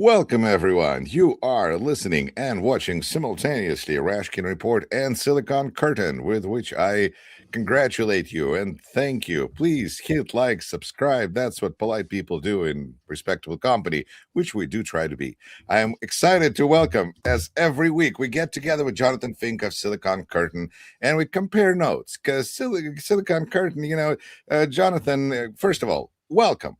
Welcome, everyone. You are listening and watching simultaneously Rashkin Report and Silicon Curtain, with which I congratulate you and thank you. Please hit like, subscribe. That's what polite people do in respectable company, which we do try to be. I am excited to welcome, as every week, we get together with Jonathan Fink of Silicon Curtain and we compare notes, because Silicon Curtain, Jonathan, first of all, welcome.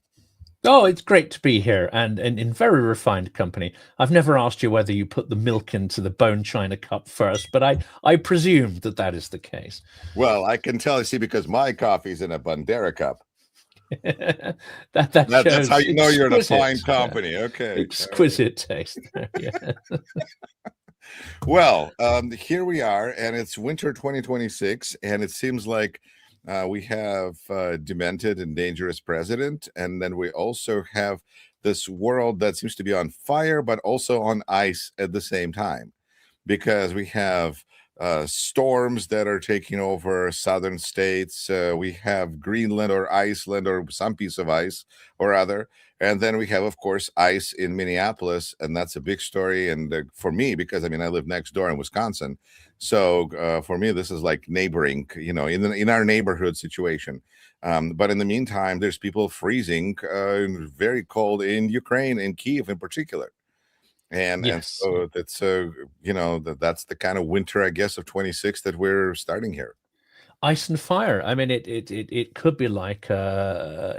Oh, it's great to be here and in very refined company. I've never asked you whether you put the milk into the bone china cup first, but I presumed that is the case. Well, I can tell, see, because my coffee's in a Bandera cup. That's how you know you're in a fine company. Okay. Exquisite taste. Yeah. Well, here we are, and it's winter 2026, and it seems like we have a demented and dangerous president, and then we also have this world that seems to be on fire, but also on ice at the same time, because we have storms that are taking over southern states. We have Greenland or Iceland or some piece of ice or other. And then we have, of course, ice in Minneapolis. And that's a big story. And for me, because I live next door in Wisconsin. So for me, this is like neighboring, in our neighborhood situation. But in the meantime, there's people freezing, very cold in Ukraine, in Kyiv in particular. And so that's that's the kind of winter, I guess, of 26 that we're starting here. Ice and fire. I mean, it could be like a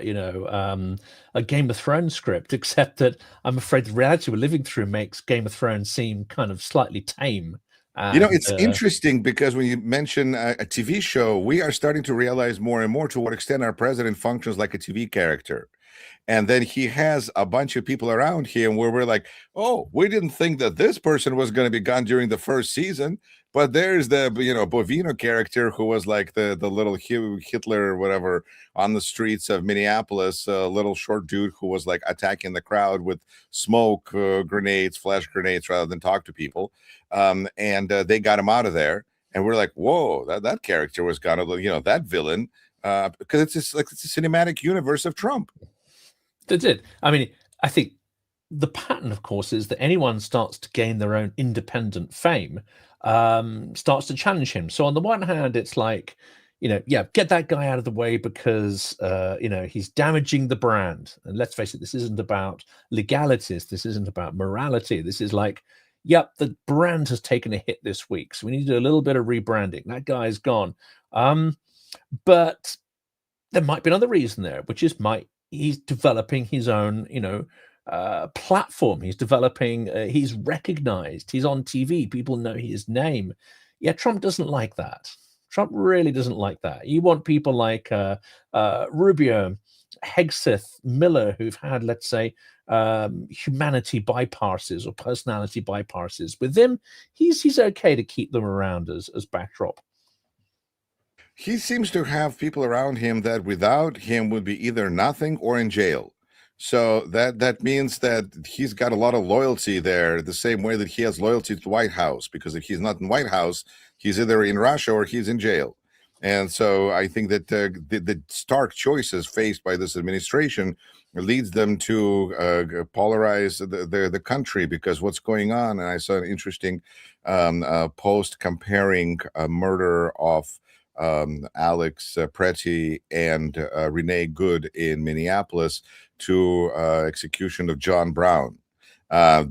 Game of Thrones script, except that I'm afraid the reality we're living through makes Game of Thrones seem kind of slightly tame. It's interesting because when you mention a TV show, we are starting to realize more and more to what extent our president functions like a TV character. And then he has a bunch of people around him where we're like, oh, we didn't think that this person was going to be gone during the first season. But there's the, Bovino character who was like the little Hitler or whatever on the streets of Minneapolis, a little short dude who was like attacking the crowd with smoke grenades, flash grenades, rather than talk to people. And they got him out of there. And we're like, whoa, that character was gone, that villain, because it's a cinematic universe of Trump. That's it. I mean, I think the pattern, of course, is that anyone starts to gain their own independent fame, starts to challenge him. So on the one hand, it's like, get that guy out of the way because, he's damaging the brand. And let's face it, this isn't about legalities. This isn't about morality. This is like, yep, the brand has taken a hit this week. So we need to do a little bit of rebranding. That guy's gone. But there might be another reason there, which is he's developing his own, platform. He's developing, he's recognized, he's on TV, people know his name. Yeah, Trump doesn't like that. Trump really doesn't like that. You want people like Rubio, Hegseth, Miller, who've had, let's say, humanity bypasses or personality bypasses. With him, he's okay to keep them around as backdrop. He seems to have people around him that without him would be either nothing or in jail. So that means that he's got a lot of loyalty there, the same way that he has loyalty to the White House, because if he's not in White House, he's either in Russia or he's in jail. And so I think that the stark choices faced by this administration leads them to polarize the country, because what's going on, and I saw an interesting post comparing a murder of Alex Pretty and Renee Good in Minneapolis to execution of John Brown,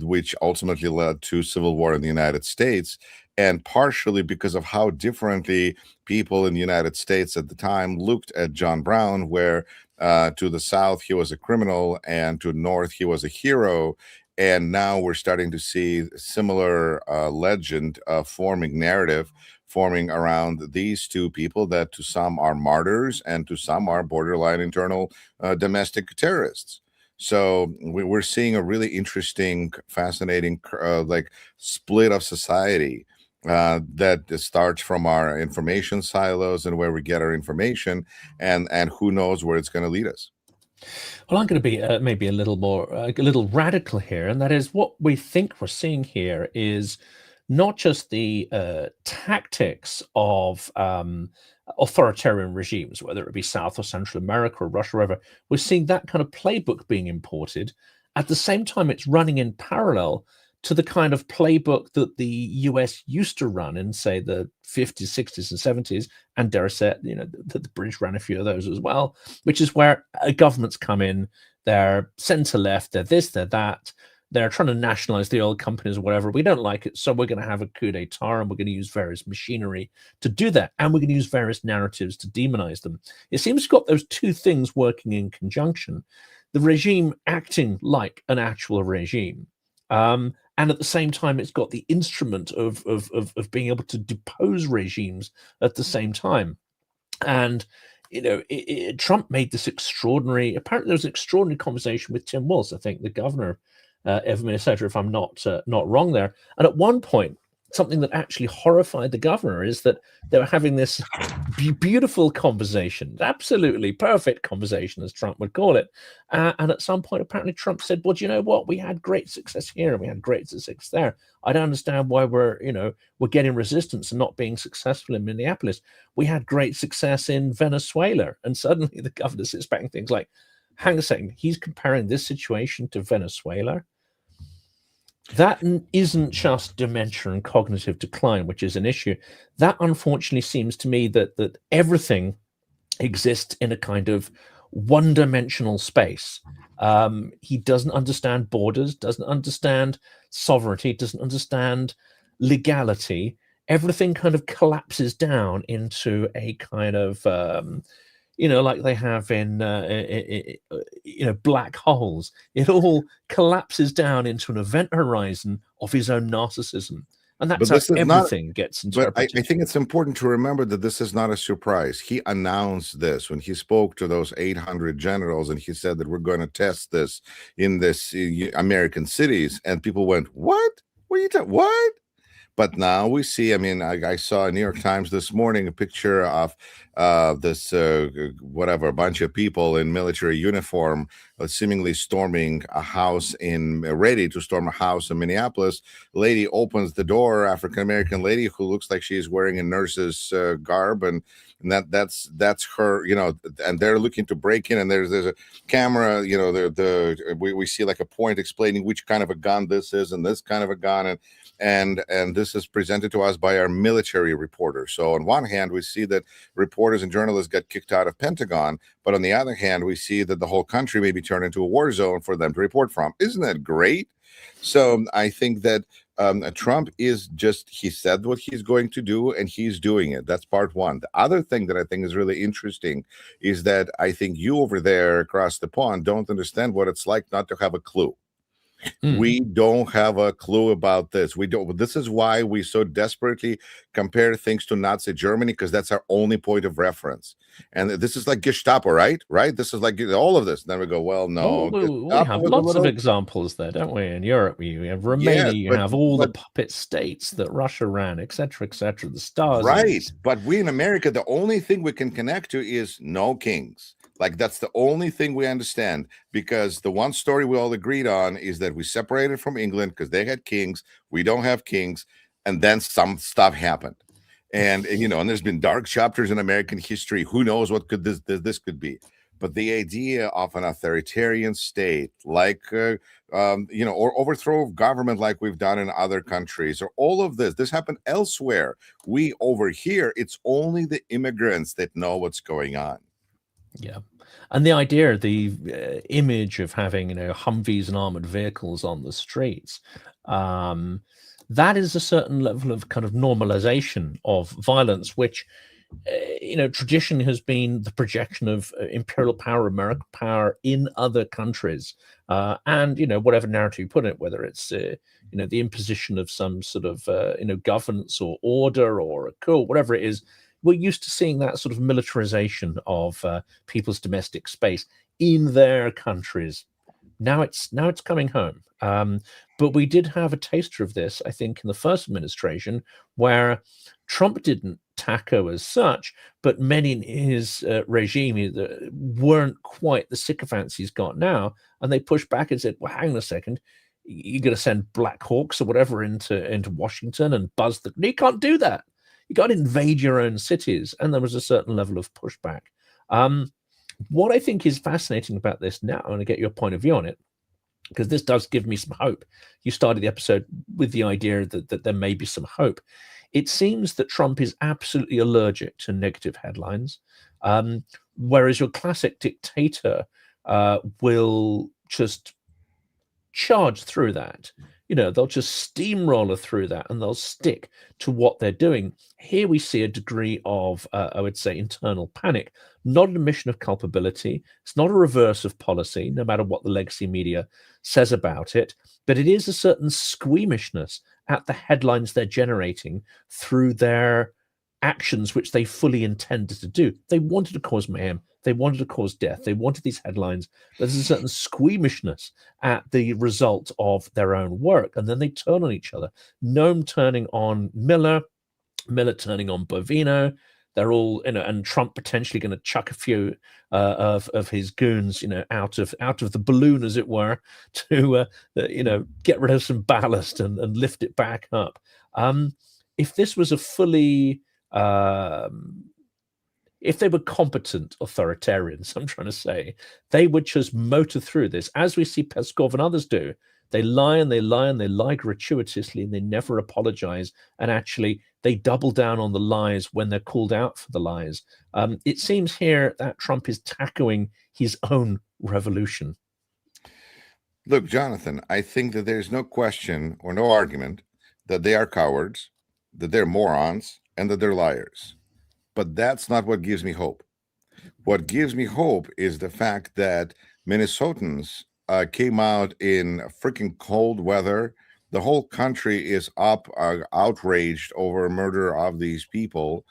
which ultimately led to civil war in the United States, and partially because of how differently people in the United States at the time looked at John Brown, where to the south he was a criminal and to the north he was a hero. And now we're starting to see similar legend forming narrative forming around these two people that to some are martyrs and to some are borderline internal domestic terrorists. So we're seeing a really interesting, fascinating like split of society that starts from our information silos and where we get our information, and who knows where it's going to lead us. Well, I'm going to be maybe a little radical here, and that is what we think we're seeing here is not just the tactics of authoritarian regimes, whether it be South or Central America or Russia, or whatever. We're seeing that kind of playbook being imported At the same time, it's running in parallel to the kind of playbook that the US used to run in, say, the 50s, 60s, and 70s, and dare I say it, the British ran a few of those as well, which is where governments come in, they're centre-left, they're this, they're that, they're trying to nationalize the oil companies or whatever. We don't like it, so we're going to have a coup d'etat, and we're going to use various machinery to do that, and we're going to use various narratives to demonize them. It seems to have got those two things working in conjunction. The regime acting like an actual regime, and at the same time, it's got the instrument of being able to depose regimes at the same time. And Trump made this extraordinary. Apparently, there was an extraordinary conversation with Tim Walz, I think, the governor of Minnesota, if I'm not wrong there. And at one point, something that actually horrified the governor is that they were having this beautiful conversation, absolutely perfect conversation, as Trump would call it. And at some point, apparently, Trump said, "Well, do you know what? We had great success here and we had great success there. I don't understand why we're getting resistance and not being successful in Minneapolis. We had great success in Venezuela." And suddenly the governor sits back and thinks like, hang a second, he's comparing this situation to Venezuela? That isn't just dementia and cognitive decline, which is an issue. That unfortunately seems to me that everything exists in a kind of one-dimensional space. He doesn't understand borders, doesn't understand sovereignty, doesn't understand legality. Everything kind of collapses down into a kind of like they have in black holes. It all collapses down into an event horizon of his own narcissism, and that's how everything gets interpreted. But I think it's important to remember that this is not a surprise. He announced this when he spoke to those 800 generals, and he said that we're going to test this in this American cities, and people went, "What? What are you talking? What?" But now we see, I saw in New York Times this morning a picture of this, a bunch of people in military uniform seemingly storming a house ready to storm a house in Minneapolis. Lady opens the door, African-American lady who looks like she's wearing a nurse's garb, and that's her, and they're looking to break in, and there's a camera, we see like a point explaining which kind of a gun this is and this kind of a gun, and this is presented to us by our military reporters. So on one hand, we see that reporters and journalists got kicked out of Pentagon, but on the other hand, we see that the whole country may be turned into a war zone for them to report from. Isn't that great? So I think that Trump he said what he's going to do, and he's doing it. That's part one. The other thing that I think is really interesting is that I think you over there across the pond don't understand what it's like not to have a clue. We don't have a clue about this. We don't. This is why we so desperately compare things to Nazi Germany, because that's our only point of reference. And this is like Gestapo, right? This is like all of this. And then we go, well, no. We have lots of examples there, don't we? In Europe, you have Romania, you have all the puppet states that Russia ran, etc., etc. The stars. Right. But we in America, the only thing we can connect to is no kings. Like, that's the only thing we understand, because the one story we all agreed on is that we separated from England because they had kings. We don't have kings. And then some stuff happened. And and there's been dark chapters in American history. Who knows what could this could be? But the idea of an authoritarian state, like, or overthrow of government like we've done in other countries, or all of this happened elsewhere. We over here, it's only the immigrants that know what's going on. Yeah. And the idea, the image of having, Humvees and armored vehicles on the streets, that is a certain level of kind of normalization of violence, which, tradition has been the projection of imperial power, American power in other countries. And, whatever narrative you put in it, whether it's, the imposition of some sort of, governance or order or a coup, whatever it is, we're used to seeing that sort of militarization of people's domestic space in their countries. Now it's coming home. But we did have a taster of this, I think, in the first administration, where Trump didn't tackle as such, but many in his regime weren't quite the sycophants he's got now, and they pushed back and said, "Well, hang on a second, you're going to send Black Hawks or whatever into Washington and buzz the." You can't do that. You got to invade your own cities, and there was a certain level of pushback. What I think is fascinating about this now, I want to get your point of view on it, because this does give me some hope. You started the episode with the idea that there may be some hope. It seems that Trump is absolutely allergic to negative headlines, whereas your classic dictator will just charge through that. You know, they'll just steamroller through that and they'll stick to what they're doing. Here we see a degree of, I would say, internal panic, not an admission of culpability. It's not a reverse of policy, no matter what the legacy media says about it, but it is a certain squeamishness at the headlines they're generating through their actions, which they fully intended to do. They wanted to cause mayhem. They wanted to cause death. They wanted these headlines. But there's a certain squeamishness at the result of their own work. And then they turn on each other. Noam turning on Miller, Miller turning on Bovino. They're all, you know, and Trump potentially going to chuck a few of his goons, you know, out of the balloon, as it were, to you know, get rid of some ballast and lift it back up. If this was a fully if they were competent authoritarians, I'm trying to say, they would just motor through this, as we see Peskov and others do. They lie and they lie and they lie gratuitously and they never apologize. And actually, they double down on the lies when they're called out for the lies. It seems here that Trump is tackling his own revolution. Look, Jonathan, I think that there's no question or no argument that they are cowards, that they're morons, and that they're liars. But that's not what gives me hope. What gives me hope is the fact that Minnesotans came out in freaking cold weather. The whole country is up, outraged over murder of these people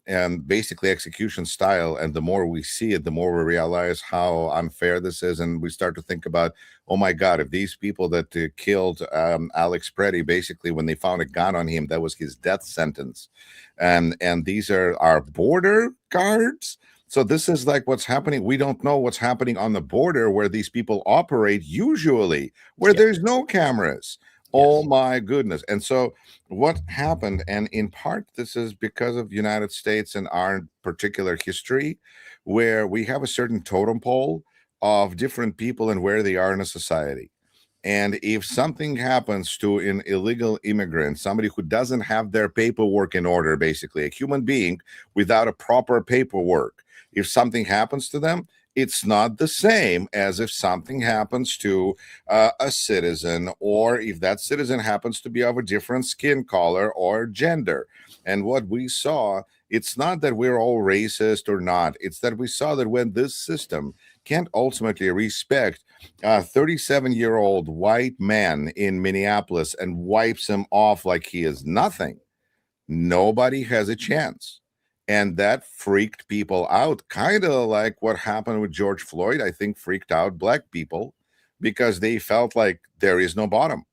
and basically execution style. And the more we see it, the more we realize how unfair this is. And we start to think about, oh my God, if these people that killed Alex Preddy, basically when they found a gun on him, that was his death sentence. And these are our border guards. So this is like what's happening. We don't know what's happening on the border where these people operate usually, where there's no cameras. Oh my goodness. And so what happened, and in part, this is because of the United States and our particular history, where we have a certain totem pole of different people and where they are in a society. And if something happens to an illegal immigrant, somebody who doesn't have their paperwork in order, basically a human being without a proper paperwork, if something happens to them, it's not the same as if something happens to a citizen, or if that citizen happens to be of a different skin color or gender. And what we saw, it's not that we're all racist or not. It's that we saw that when this system can't ultimately respect a 37-year-old white man in Minneapolis and wipes him off like he is nothing, nobody has a chance. And that freaked people out, kind of like what happened with George Floyd, I think freaked out Black people because they felt like there is no bottom.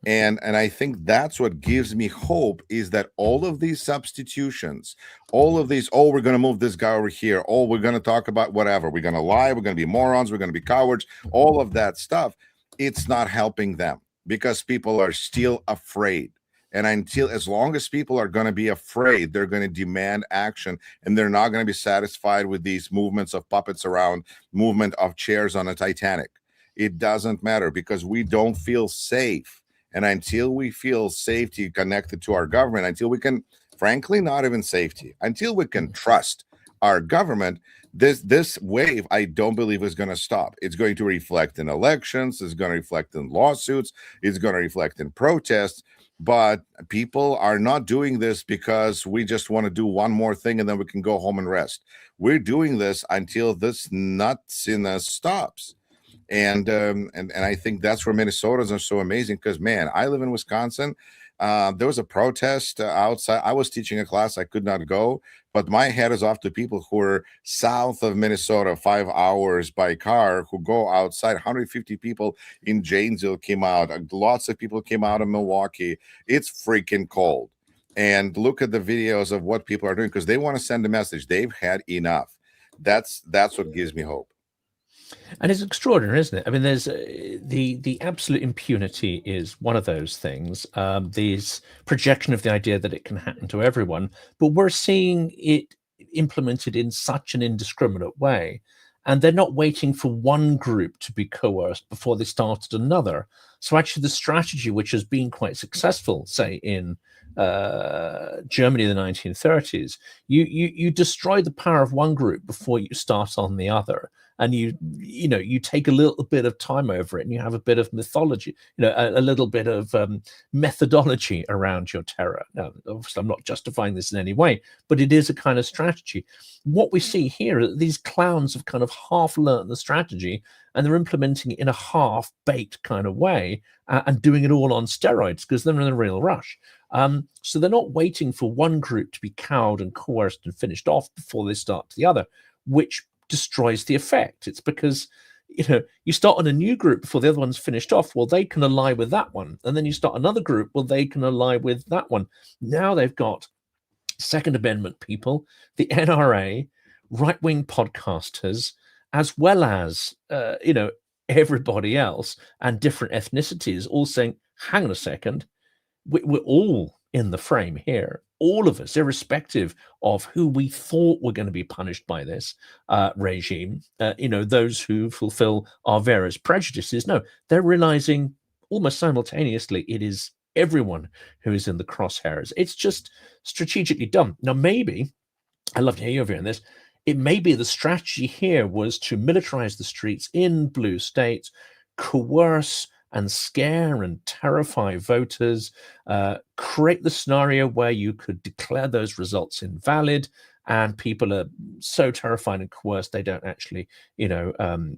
And I think that's what gives me hope, is that all of these substitutions, all of these, oh, we're going to move this guy over here, oh, we're going to talk about whatever, we're going to lie, we're going to be morons, we're going to be cowards, all of that stuff, it's not helping them because people are still afraid. And as long as people are going to be afraid, they're going to demand action, and they're not going to be satisfied with these movements of puppets around, movement of chairs on a Titanic. It doesn't matter because we don't feel safe. And until we feel safety connected to our government, until we can, frankly, not even safety, until we can trust our government, this wave, I don't believe is going to stop. It's going to reflect in elections. It's going to reflect in lawsuits. It's going to reflect in protests. But people are not doing this because we just want to do one more thing and then we can go home and rest. We're doing this until this nutsiness stops. And I think that's where Minnesotans are so amazing because, man, I live in Wisconsin. There was a protest outside. I was teaching a class. I could not go, but my head is off to people who are south of Minnesota, 5 hours by car, who go outside. 150 people in Janesville came out. Lots of people came out of Milwaukee. It's freaking cold. And look at the videos of what people are doing because they want to send a message. They've had enough. That's what gives me hope. And it's extraordinary, isn't it? I mean, there's the absolute impunity is one of those things. This projection of the idea that it can happen to everyone, but we're seeing it implemented in such an indiscriminate way. and they're not waiting for one group to be coerced before they started another. So actually the strategy, which has been quite successful, say in Germany in the 1930s, you destroy the power of one group before you start on the other, and you take a little bit of time over it, and you have a bit of mythology, a little bit of methodology around your terror. Now, obviously, I'm not justifying this in any way, but it is a kind of strategy. What we see here are these clowns have kind of half learned the strategy, and they're implementing it in a half-baked kind of way, and doing it all on steroids because they're in a real rush. So they're not waiting for one group to be cowed and coerced and finished off before they start the other, which destroys the effect. It's because you start on a new group before the other one's finished off. Well, they can ally with that one, and then you start another group. Well, they can ally with that one. Now they've got Second Amendment people, the NRA, right-wing podcasters, as well as everybody else and different ethnicities, all saying, "Hang on a second, we're all in the frame here, all of us, irrespective of who we thought were going to be punished by this regime, those who fulfill our various prejudices." No, they're realizing almost simultaneously it is everyone who is in the crosshairs. It's just strategically done. Now, maybe, I'd love to hear your view on this, it may be the strategy here was to militarize the streets in blue states, coerce and scare and terrify voters, create the scenario where you could declare those results invalid, and people are so terrified and coerced they don't actually,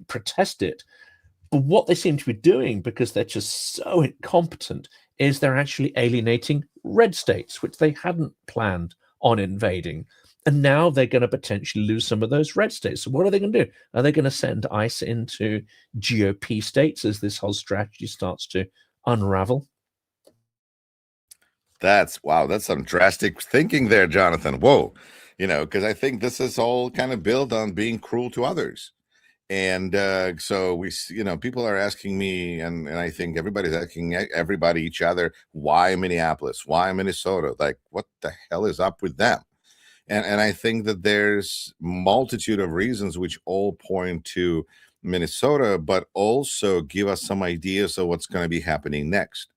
protest it. But what they seem to be doing, because they're just so incompetent, is they're actually alienating red states, which they hadn't planned on invading. And now they're going to potentially lose some of those red states. So what are they going to do? Are they going to send ICE into GOP states as this whole strategy starts to unravel? That's some drastic thinking there, Jonathan. Whoa, because I think this is all kind of built on being cruel to others. And so people are asking me, and I think everybody's asking everybody, each other, why Minneapolis? Why Minnesota? Like, what the hell is up with them? And I think that there's multitude of reasons which all point to Minnesota, but also give us some ideas of what's going to be happening next.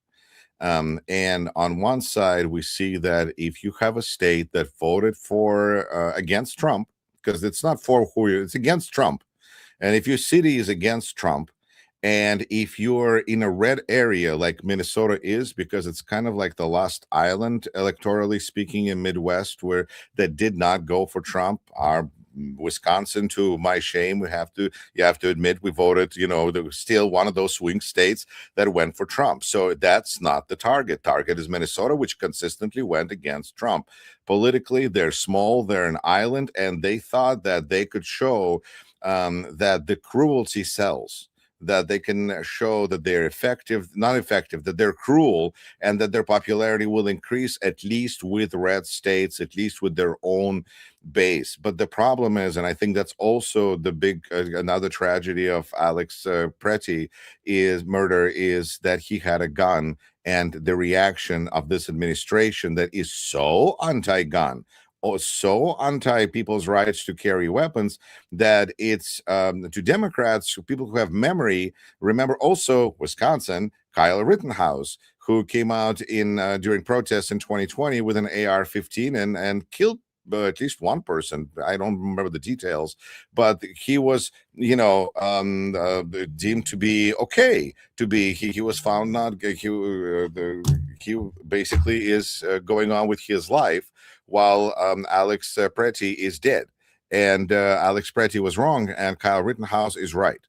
And on one side, we see that if you have a state that voted for against Trump, because it's not for it's against Trump, and if your city is against Trump, and if you're in a red area like Minnesota is, because it's kind of like the last island, electorally speaking, in Midwest, where that did not go for Trump. Our Wisconsin, to my shame, you have to admit, we voted, still one of those swing states that went for Trump. So that's not the target. Target is Minnesota, which consistently went against Trump. Politically, they're small, they're an island, and they thought that they could show that the cruelty sells, that they can show that they're not effective, that they're cruel, and that their popularity will increase, at least with red states, at least with their own base. But the problem is, and I think that's also the big, another tragedy of Alex Pretty murder is that he had a gun, and the reaction of this administration that is so anti-gun, or so anti people's rights to carry weapons, that it's to Democrats, people who have memory, remember also Wisconsin, Kyle Rittenhouse, who came out during protests in 2020 with an AR-15 and killed at least one person. I don't remember the details, but he was, deemed to be okay. He was found not. He basically is going on with his life, while Alex Pretty is dead. And Alex Pretty was wrong, and Kyle Rittenhouse is right.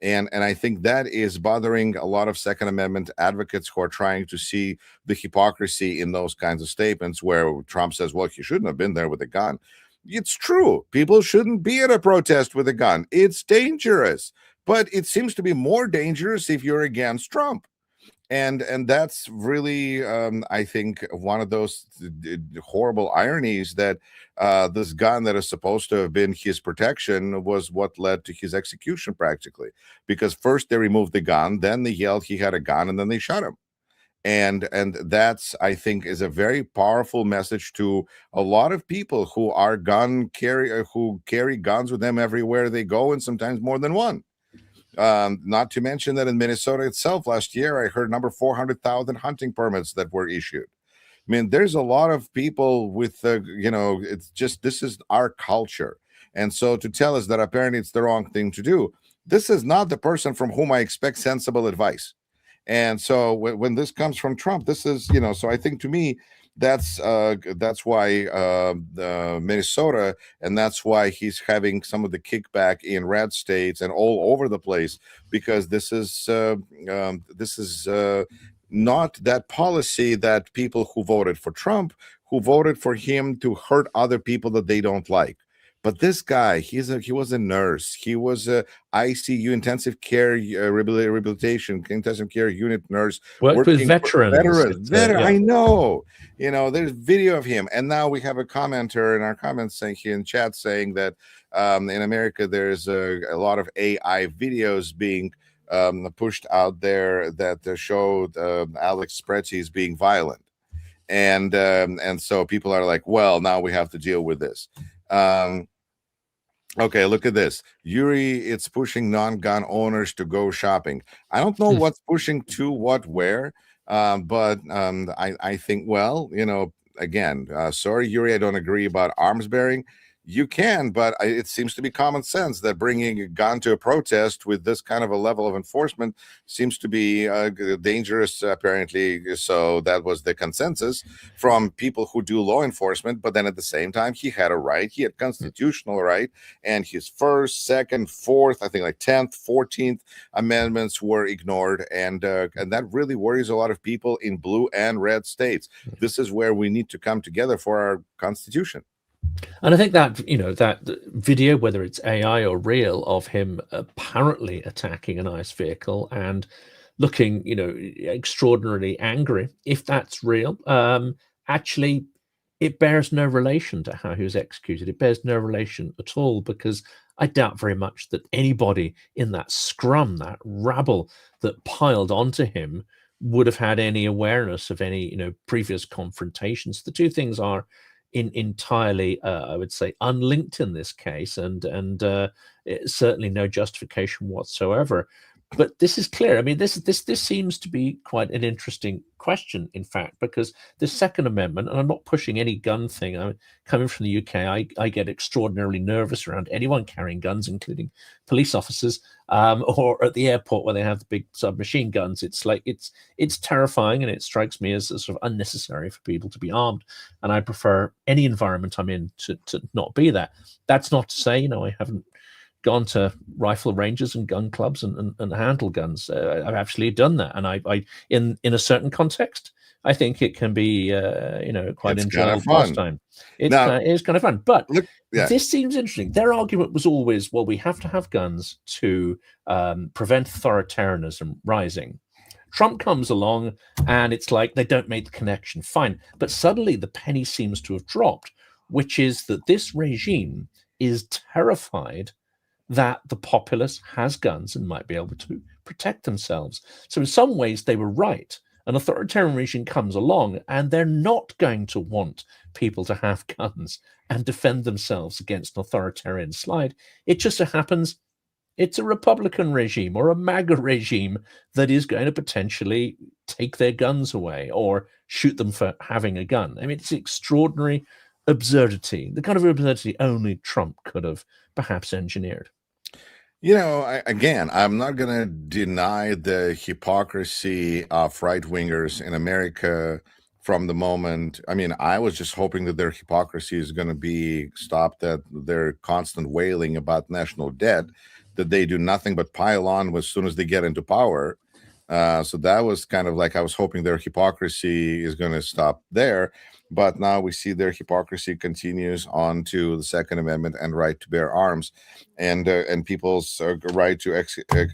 And I think that is bothering a lot of Second Amendment advocates who are trying to see the hypocrisy in those kinds of statements, where Trump says, well, he shouldn't have been there with a gun. It's true. People shouldn't be at a protest with a gun. It's dangerous. But it seems to be more dangerous if you're against Trump. And that's really, I think, one of those horrible ironies, that this gun that is supposed to have been his protection was what led to his execution, practically. Because first they removed the gun, then they yelled he had a gun, and then they shot him. and that's, I think, is a very powerful message to a lot of people who are who carry guns with them everywhere they go, and sometimes more than one. Not to mention that in Minnesota itself last year, I heard number 400,000 hunting permits that were issued. I mean, there's a lot of people with, it's just, this is our culture. And so to tell us that apparently it's the wrong thing to do, this is not the person from whom I expect sensible advice. And so when this comes from Trump, this is, so I think to me, that's why Minnesota, and that's why he's having some of the kickback in red states and all over the place, because this is not that policy that people who voted for Trump, who voted for him to hurt other people that they don't like. But this guy, he was a nurse. He was a ICU, intensive care rehabilitation, intensive care unit nurse. Worked with veterans. Yeah. I know. There's video of him. And now we have a commenter in our comments saying here in chat saying that in America, there's a lot of AI videos being pushed out there that showed Alex Spretzes being violent. And so people are like, well, now we have to deal with this. Okay, look at this. Yuri, it's pushing non-gun owners to go shopping. I don't know what's pushing to what, where, but I think, well, again, sorry, Yuri, I don't agree about arms bearing. You can, but it seems to be common sense that bringing a gun to a protest with this kind of a level of enforcement seems to be dangerous, apparently. So that was the consensus from people who do law enforcement. But then at the same time, he had a right. He had constitutional right. And his first, second, fourth, I think like 10th, 14th amendments were ignored. And that really worries a lot of people in blue and red states. This is where we need to come together for our Constitution. And I think that, that video, whether it's AI or real, of him apparently attacking an ICE vehicle and looking, extraordinarily angry, if that's real, actually, it bears no relation to how he was executed. It bears no relation at all, because I doubt very much that anybody in that scrum, that rabble that piled onto him, would have had any awareness of any, previous confrontations. The two things are entirely, I would say, unlinked in this case, and certainly no justification whatsoever. But this is clear. I mean, this seems to be quite an interesting question, in fact, because the Second Amendment, and I'm not pushing any gun thing. I'm coming from the UK. I get extraordinarily nervous around anyone carrying guns, including police officers, or at the airport where they have the big submachine guns. It's like it's terrifying, and it strikes me as sort of unnecessary for people to be armed. And I prefer any environment I'm in to not be that. That's not to say, I haven't gone to rifle ranges and gun clubs and handle guns. I've actually done that, and I in a certain context, I think it can be quite enjoyable pastime. It's kind of fun. But this seems interesting. Their argument was always, well, we have to have guns to prevent authoritarianism rising. Trump comes along, and it's like they don't make the connection. Fine, but suddenly the penny seems to have dropped, which is that this regime is terrified that the populace has guns and might be able to protect themselves. So in some ways, they were right. An authoritarian regime comes along, and they're not going to want people to have guns and defend themselves against an authoritarian slide. It just so happens it's a Republican regime or a MAGA regime that is going to potentially take their guns away or shoot them for having a gun. I mean, it's extraordinary absurdity, the kind of absurdity only Trump could have perhaps engineered. Again, I'm not going to deny the hypocrisy of right-wingers in America from the moment. I mean, I was just hoping that their hypocrisy is going to be stopped at their constant wailing about national debt, that they do nothing but pile on as soon as they get into power. So that was kind of like, I was hoping their hypocrisy is going to stop there. But now we see their hypocrisy continues on to the Second Amendment and right to bear arms. and people's right to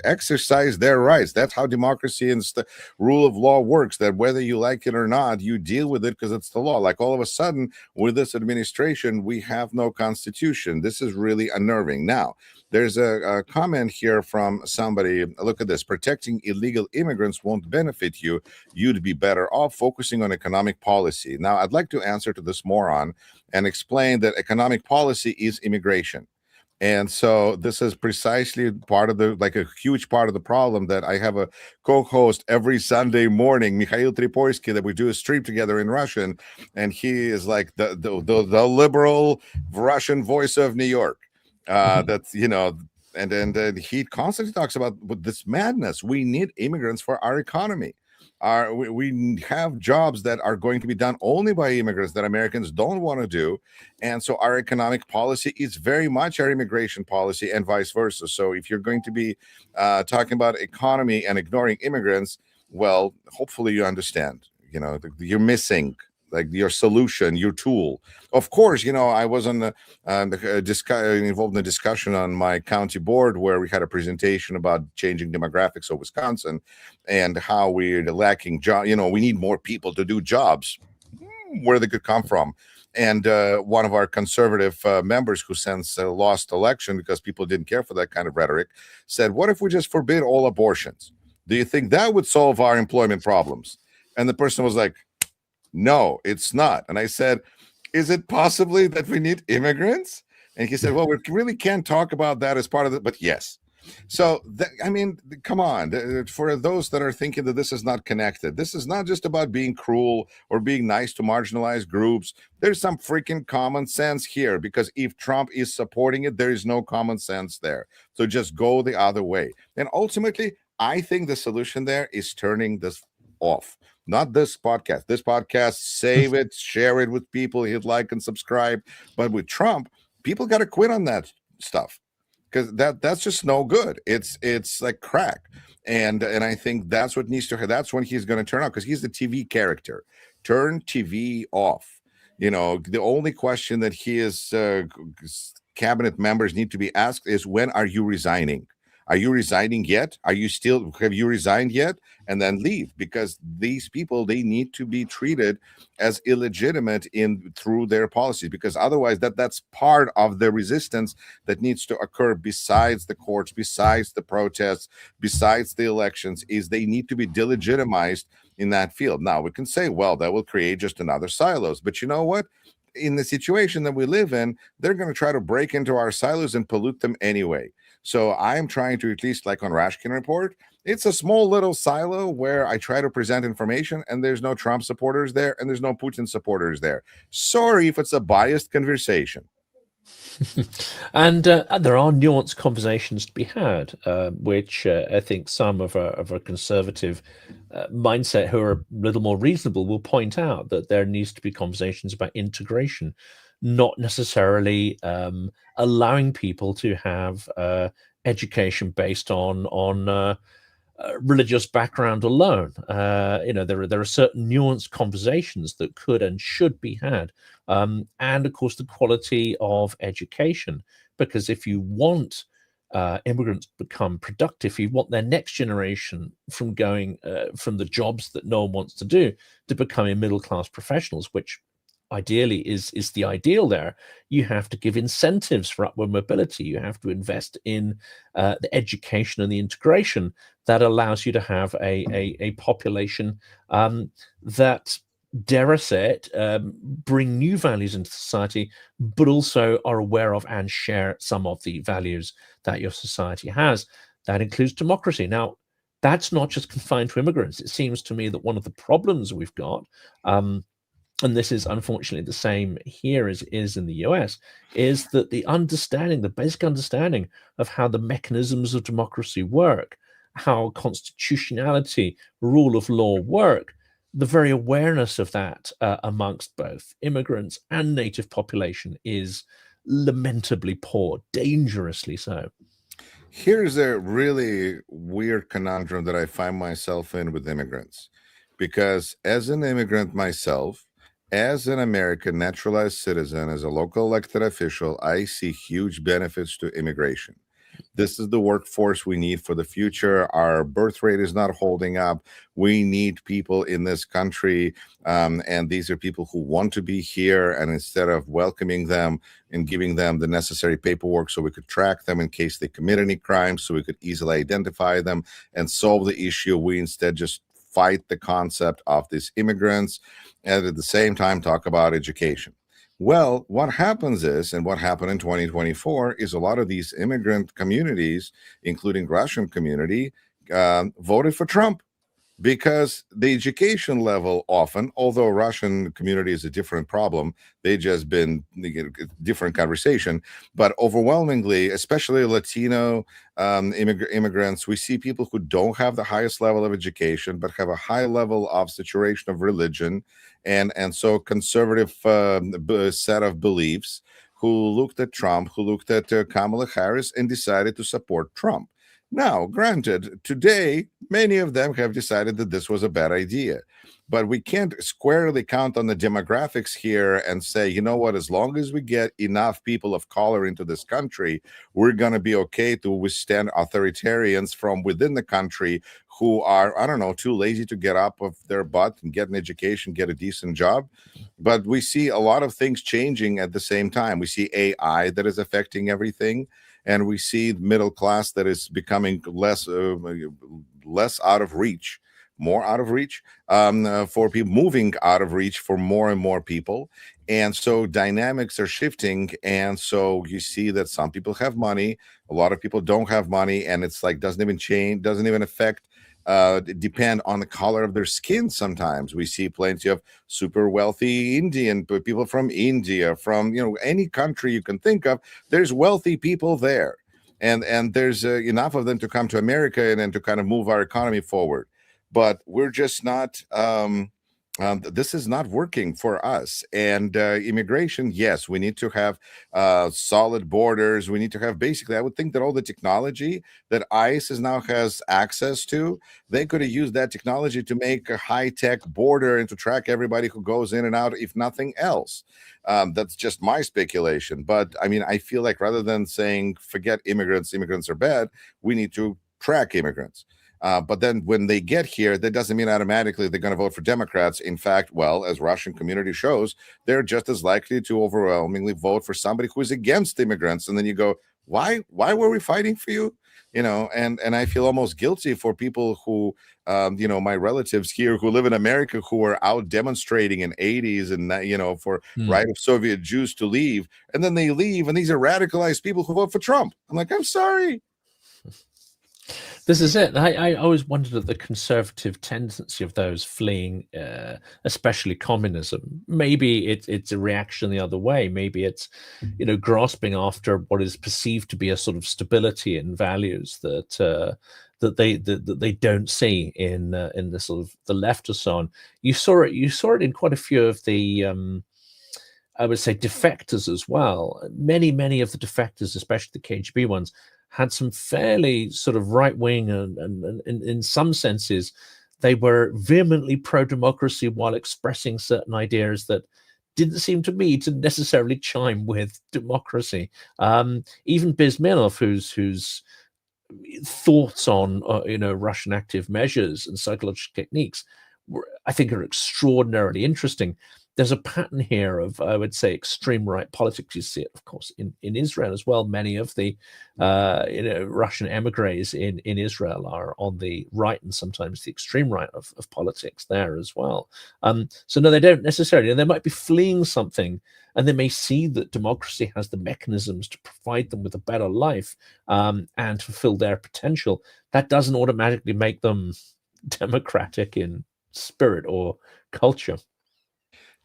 exercise their rights. That's how democracy and the rule of law works, that whether you like it or not, you deal with it because it's the law. Like all of a sudden with this administration, we have no constitution. This is really unnerving. Now, there's a comment here from somebody. Look at this. Protecting illegal immigrants won't benefit you. You'd be better off focusing on economic policy. Now, I'd like to answer to this moron and explain that economic policy is immigration. And so this is precisely part of the, like a huge part of the problem, that I have a co-host every Sunday morning, Mikhail Tripoysky, that we do a stream together in Russian. And he is like the liberal Russian voice of New York. That's, you know, and he constantly talks about this madness. We need immigrants for our economy. We have jobs that are going to be done only by immigrants that Americans don't want to do. And so our economic policy is very much our immigration policy and vice versa. So if you're going to be talking about economy and ignoring immigrants, well, hopefully you understand, you know, you're missing like your solution, your tool. Of course, you know, I was involved in a discussion on my county board where we had a presentation about changing demographics of Wisconsin and how we're lacking job. You know, we need more people to do jobs, where they could come from. And one of our conservative members, who since lost election because people didn't care for that kind of rhetoric, said, what if we just forbid all abortions? Do you think that would solve our employment problems? And the person was like, no, it's not. And I said, is it possibly that we need immigrants? And he said, well, we really can't talk about that as part of it, but yes. So, I mean, come on. For those that are thinking that this is not connected, this is not just about being cruel or being nice to marginalized groups. There's some freaking common sense here, because if Trump is supporting it, there is no common sense there. So just go the other way. And ultimately, I think the solution there is turning this off. Not this podcast. This podcast, save it, share it with people, hit like and subscribe. But with Trump, people got to quit on that stuff, because that's just no good. It's like crack. And I think that's what needs to, that's when he's going to turn out, because he's the TV character. Turn TV off. You know, the only question that his cabinet members need to be asked is, when are you resigning? Are you resigning yet? Have you resigned yet? And then leave, because these people, they need to be treated as illegitimate through their policies, because otherwise that's part of the resistance that needs to occur besides the courts, besides the protests, besides the elections, is they need to be delegitimized in that field. Now we can say, well, that will create just another silos. But you know what? In the situation that we live in, they're going to try to break into our silos and pollute them anyway. So I'm trying to, at least like on Rashkin Report, it's a small little silo where I try to present information, and there's no Trump supporters there and there's no Putin supporters there. Sorry if it's a biased conversation. And there are nuanced conversations to be had, which I think some of a conservative mindset who are a little more reasonable will point out, that there needs to be conversations about integration, not necessarily allowing people to have education based on religious background alone. You know, there are certain nuanced conversations that could and should be had, and of course the quality of education, because if you want immigrants to become productive, you want their next generation from going from the jobs that no one wants to do to becoming middle-class professionals, which ideally is the ideal there, you have to give incentives for upward mobility. You have to invest in the education and the integration that allows you to have a population that, dare I say it, bring new values into society, but also are aware of and share some of the values that your society has. That includes democracy. Now, that's not just confined to immigrants. It seems to me that one of the problems we've got, and this is unfortunately the same here as it is in the US, is that the basic understanding of how the mechanisms of democracy work, how constitutionality, rule of law work, the very awareness of that amongst both immigrants and native population is lamentably poor, dangerously so. Here's a really weird conundrum that I find myself in with immigrants, because as an immigrant myself, As an American naturalized citizen, as a local elected official, I see huge benefits to immigration. This is the workforce we need for the future. Our birth rate is not holding up. We need people in this country, and these are people who want to be here. And instead of welcoming them and giving them the necessary paperwork so we could track them in case they commit any crimes, so we could easily identify them and solve the issue, we instead just fight the concept of these immigrants and at the same time talk about education. Well, what happens is, and what happened in 2024 is a lot of these immigrant communities, including Russian community, voted for Trump because the education level often, although Russian community is a different problem, they just been different conversation, but overwhelmingly, especially Latino immigrants, we see people who don't have the highest level of education, but have a high level of saturation of religion, and so conservative set of beliefs, who looked at Trump, who looked at Kamala Harris and decided to support Trump. Now, granted, today, many of them have decided that this was a bad idea, but we can't squarely count on the demographics here and say, you know what, as long as we get enough people of color into this country, we're going to be okay to withstand authoritarians from within the country who are, I don't know, too lazy to get up of their butt and get an education, get a decent job. But we see a lot of things changing at the same time. We see AI that is affecting everything. And we see the middle class that is becoming less out of reach, more out of reach for people, moving out of reach for more and more people. And so dynamics are shifting. And so you see that some people have money, a lot of people don't have money, and it's like doesn't even change, doesn't even affect depend on the color of their skin. Sometimes we see plenty of super wealthy Indian people from India, from any country you can think of. There's wealthy people there, and there's enough of them to come to America and to kind of move our economy forward. But we're just not. This is not working for us. And immigration, yes, we need to have solid borders. We need to have basically, I would think that all the technology that ICE now has access to, they could have used that technology to make a high-tech border and to track everybody who goes in and out, if nothing else. That's just my speculation. But I mean, I feel like rather than saying, forget immigrants, immigrants are bad, we need to track immigrants. But then when they get here, that doesn't mean automatically they're going to vote for Democrats. In fact, well, as Russian community shows, they're just as likely to overwhelmingly vote for somebody who is against immigrants. And then you go, why were we fighting for you? And I feel almost guilty for people who, my relatives here who live in America who were out demonstrating in 80s and, for right of Soviet Jews to leave. And then they leave, and these are radicalized people who vote for Trump. I'm like, I'm sorry. This is it. I always wondered at the conservative tendency of those fleeing, especially communism. Maybe it's a reaction the other way. Maybe it's, grasping after what is perceived to be a sort of stability in values that they don't see in the sort of the left or so on. You saw it in quite a few of the I would say defectors as well. Many of the defectors, especially the KGB ones, had some fairly sort of right-wing and in some senses, they were vehemently pro-democracy while expressing certain ideas that didn't seem to me to necessarily chime with democracy. Even Bismilov, whose thoughts on Russian active measures and psychological techniques, I think, are extraordinarily interesting. There's a pattern here of, I would say, extreme right politics. You see it, of course, in Israel as well. Many of the Russian emigres in Israel are on the right and sometimes the extreme right of politics there as well. So no, they don't necessarily. And they might be fleeing something, and they may see that democracy has the mechanisms to provide them with a better life and fulfill their potential. That doesn't automatically make them democratic in spirit or culture.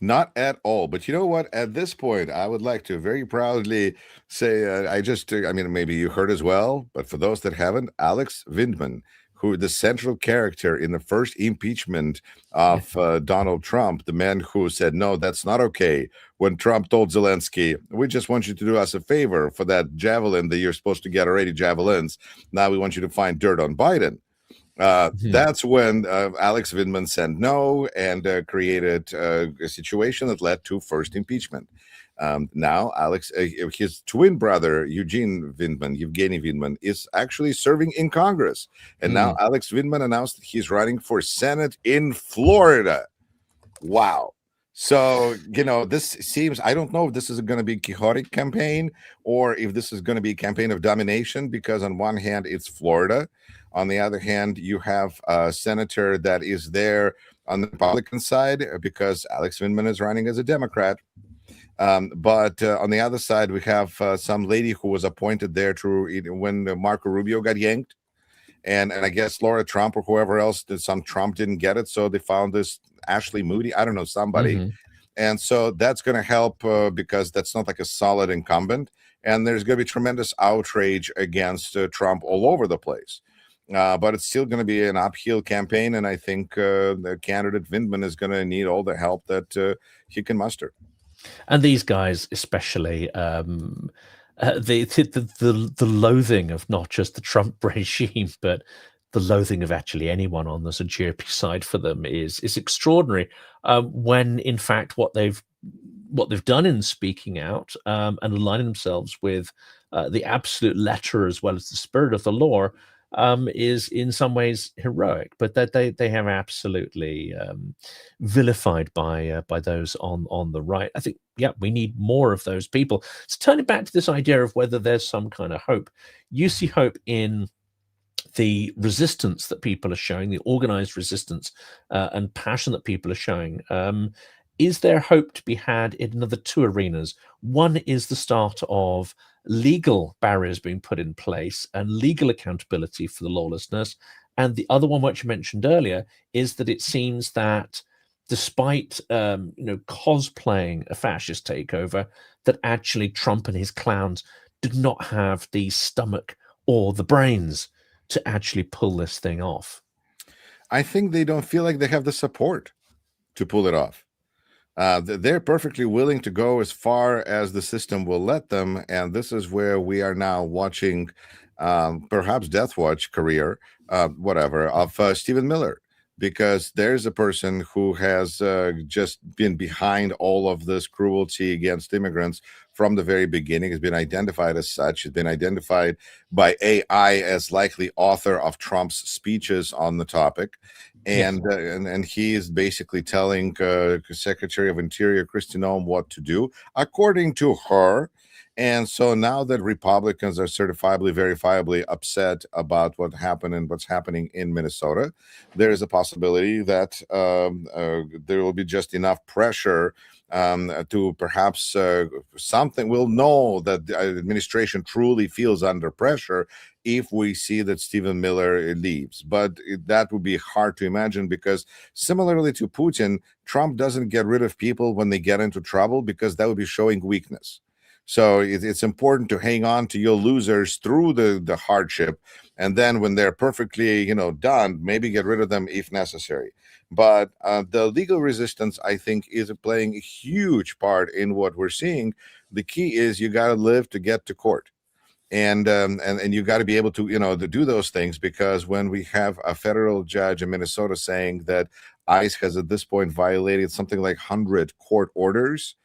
Not at all. But you know what? At this point, I would like to very proudly say, maybe you heard as well, but for those that haven't, Alex Vindman, who the central character in the first impeachment of Donald Trump, the man who said, no, that's not okay. When Trump told Zelensky, we just want you to do us a favor for that javelin that you're supposed to get already, javelins. Now we want you to find dirt on Biden. That's when Alex Vindman said no and created a situation that led to first impeachment. Now, his twin brother, Evgeny Vindman, is actually serving in Congress. And now Alex Vindman announced that he's running for Senate in Florida. Wow. So, this seems, I don't know if this is going to be a chaotic campaign or if this is going to be a campaign of domination, because on one hand, it's Florida. On the other hand, you have a senator that is there on the Republican side because Alex Vindman is running as a Democrat. But on the other side, we have some lady who was appointed there when Marco Rubio got yanked. And I guess Laura Trump or whoever else Trump didn't get it. So they found this Ashley Moody, I don't know, somebody. And so that's going to help because that's not like a solid incumbent. And there's going to be tremendous outrage against Trump all over the place. But it's still going to be an uphill campaign. And I think the candidate Vindman is going to need all the help that he can muster. And these guys, especially, the loathing of not just the Trump regime, but the loathing of actually anyone on the GOP side for them is extraordinary. When in fact what they've done in speaking out and aligning themselves with the absolute letter as well as the spirit of the law is in some ways heroic, but that they have absolutely vilified by those on the right. I think, yeah, we need more of those people. So turning back to this idea of whether there's some kind of hope, you see hope in the resistance that people are showing, the organized resistance and passion that people are showing. Is there hope to be had in another two arenas? One is the start of legal barriers being put in place and legal accountability for the lawlessness. And the other one, which you mentioned earlier, is that it seems that despite cosplaying a fascist takeover, that actually Trump and his clowns did not have the stomach or the brains to actually pull this thing off. I think they don't feel like they have the support to pull it off. They're perfectly willing to go as far as the system will let them, and this is where we are now watching perhaps Death Watch career, of Stephen Miller, because there's a person who has just been behind all of this cruelty against immigrants from the very beginning, has been identified as such, has been identified by AI as likely author of Trump's speeches on the topic. And Yes. And he is basically telling Secretary of Interior Kristi Noem what to do, according to her. And so now that Republicans are certifiably, verifiably upset about what happened and what's happening in Minnesota, there is a possibility that there will be just enough pressure to perhaps something. We'll know that the administration truly feels under pressure if we see that Stephen Miller leaves. But that would be hard to imagine, because similarly to Putin, Trump doesn't get rid of people when they get into trouble, because that would be showing weakness. So it's important to hang on to your losers through the hardship, and then when they're perfectly done, maybe get rid of them if necessary. But the legal resistance, I think, is playing a huge part in what we're seeing. The key is you got to live to get to court. And you got to be able to to do those things, because when we have a federal judge in Minnesota saying that ICE has at this point violated something like 100 court orders,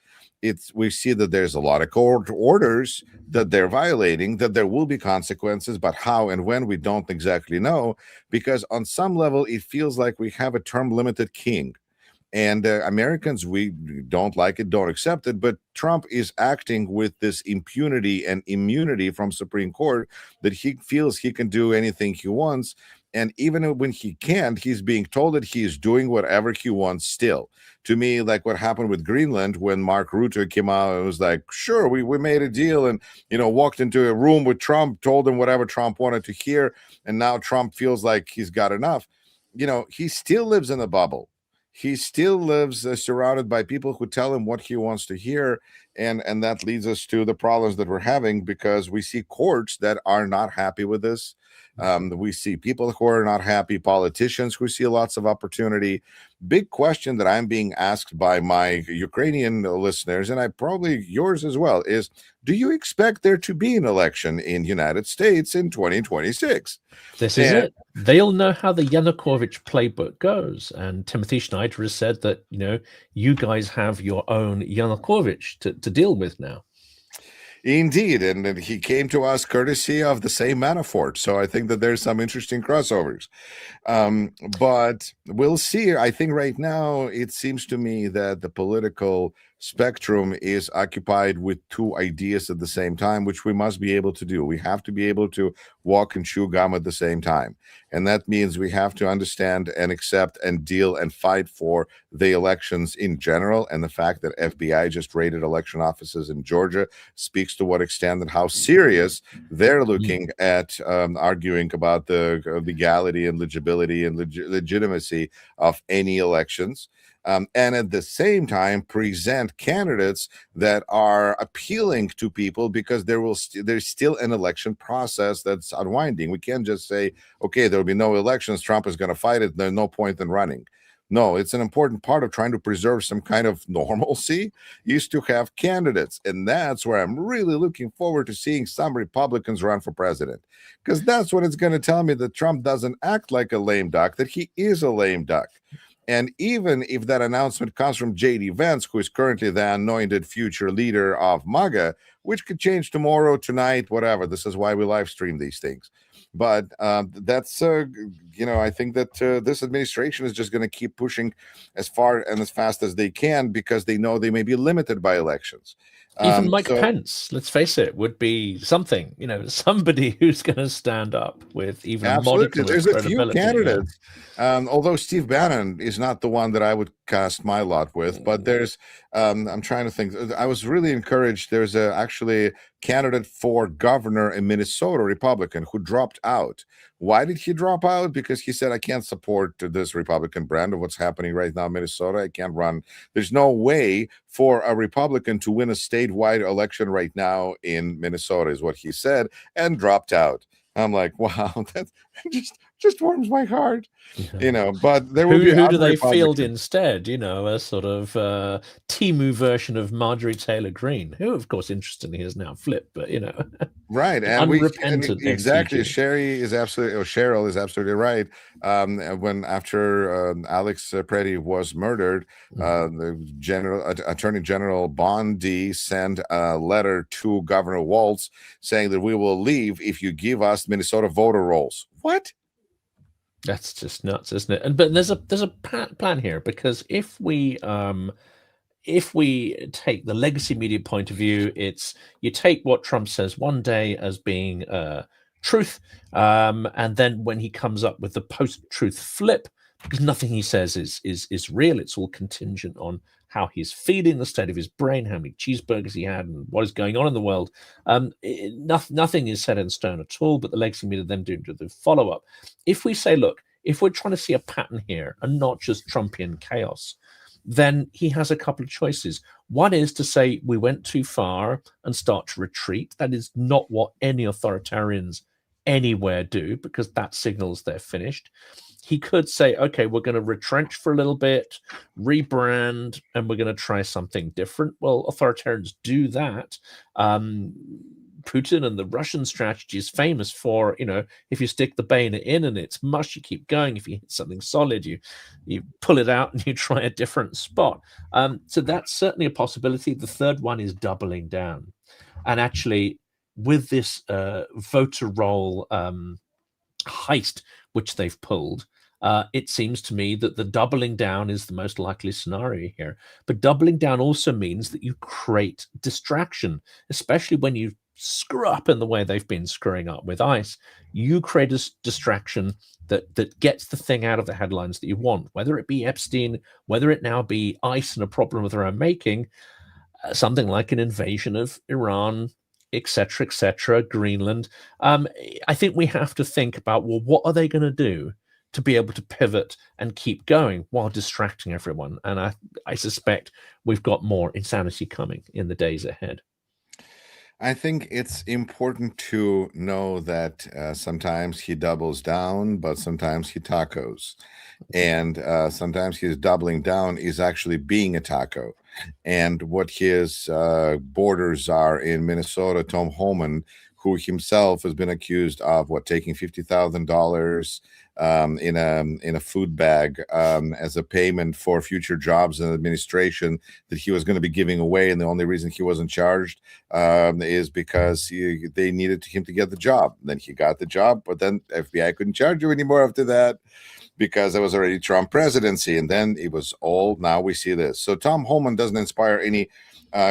we see that there's a lot of court orders that they're violating, that there will be consequences, but how and when we don't exactly know, because on some level it feels like we have a term limited king. And Americans, we don't like it, don't accept it, but Trump is acting with this impunity and immunity from Supreme Court, that he feels he can do anything he wants. And even when he can't, he's being told that he is doing whatever he wants still. To me, like what happened with Greenland, when Mark Rutte came out and was like, sure, we made a deal, and walked into a room with Trump, told him whatever Trump wanted to hear, and now Trump feels like he's got enough. He still lives in a bubble. He still lives surrounded by people who tell him what he wants to hear, and that leads us to the problems that we're having, because we see courts that are not happy with this. We see people who are not happy, politicians who see lots of opportunity. Big question that I'm being asked by my Ukrainian listeners, and I probably yours as well, is do you expect there to be an election in United States in 2026? This is it. They'll know how the Yanukovych playbook goes. And Timothy Schneider has said that, you know, you guys have your own Yanukovych to deal with now. Indeed, and he came to us courtesy of the same Manafort, so I think that there's some interesting crossovers. But we'll see. I think right now it seems to me that the political spectrum is occupied with two ideas at the same time, which we must be able to do. We have to be able to walk and chew gum at the same time. And that means we have to understand and accept and deal and fight for the elections in general. And the fact that FBI just raided election offices in Georgia speaks to what extent and how serious they're looking at arguing about the legality and legibility and legitimacy of any elections. And at the same time present candidates that are appealing to people because there's still an election process that's unwinding. We can't just say, okay, there'll be no elections, Trump is going to fight it, there's no point in running. No, it's an important part of trying to preserve some kind of normalcy is to have candidates. And that's where I'm really looking forward to seeing some Republicans run for president, because that's what it's going to tell me that Trump doesn't act like a lame duck, that he is a lame duck. And even if that announcement comes from J.D. Vance, who is currently the anointed future leader of MAGA, which could change tomorrow, tonight, whatever. This is why we live stream these things. But that's, you know, I think that this administration is just going to keep pushing as far and as fast as they can because they know they may be limited by elections. Even Mike Pence, let's face it, would be something, you know, somebody who's going to stand up with even a modicum of There's a few credibility. candidates, although Steve Bannon is not the one that I would cast my lot with, but there's, I'm trying to think. I was really encouraged. There's actually a candidate for governor in Minnesota, Republican, who dropped out. Why did he drop out? Because he said, I can't support this Republican brand of what's happening right now in Minnesota. I can't run. There's no way for a Republican to win a statewide election right now in Minnesota, is what he said, and dropped out. I'm like, wow, that just warms my heart, you know. But there will be who do they field instead? You know, a sort of Timu version of Marjorie Taylor Greene, who, of course, interestingly, has now flipped. But you know, right, and exactly. Cheryl is absolutely right. When after Alex Preddy was murdered, the Attorney General Bondi sent a letter to Governor Walz saying that we will leave if you give us Minnesota voter rolls. What? That's just nuts, isn't it? And but there's a plan here, because if we take the legacy media point of view, it's you take what Trump says one day as being truth, and then when he comes up with the post-truth flip, because nothing he says is real, it's all contingent on how he's feeling, the state of his brain, how many cheeseburgers he had, and what is going on in the world. Nothing is set in stone at all, but the legacy media then do the follow-up. If we say, look, if we're trying to see a pattern here and not just Trumpian chaos, then he has a couple of choices. One is to say we went too far and start to retreat. That is not what any authoritarians anywhere do, because that signals they're finished. He could say, okay, we're going to retrench for a little bit, rebrand, and we're going to try something different. Well, authoritarians do that. Putin and the Russian strategy is famous for, you know, if you stick the bayonet in and it's mush, you keep going. If you hit something solid, you pull it out and you try a different spot. So that's certainly a possibility. The third one is doubling down. And actually, with this voter roll heist, which they've pulled, it seems to me that the doubling down is the most likely scenario here. But doubling down also means that you create distraction, especially when you screw up in the way they've been screwing up with ICE. You create a distraction that gets the thing out of the headlines that you want, whether it be Epstein, whether it now be ICE and a problem of their own making, something like an invasion of Iran, etc., Greenland. I think we have to think about, well, what are they going to do to be able to pivot and keep going while distracting everyone? And I suspect we've got more insanity coming in the days ahead. I think it's important to know that sometimes he doubles down, but sometimes he tacos. And sometimes his doubling down is actually being a taco. And what his borders are in Minnesota, Tom Homan, who himself has been accused of taking $50,000 in a food bag as a payment for future jobs in administration that he was going to be giving away, and the only reason he wasn't charged is because they needed him to get the job. Then he got the job, but then FBI couldn't charge you anymore after that because it was already Trump presidency, and then it was all. Now we see this. So Tom Homan doesn't inspire any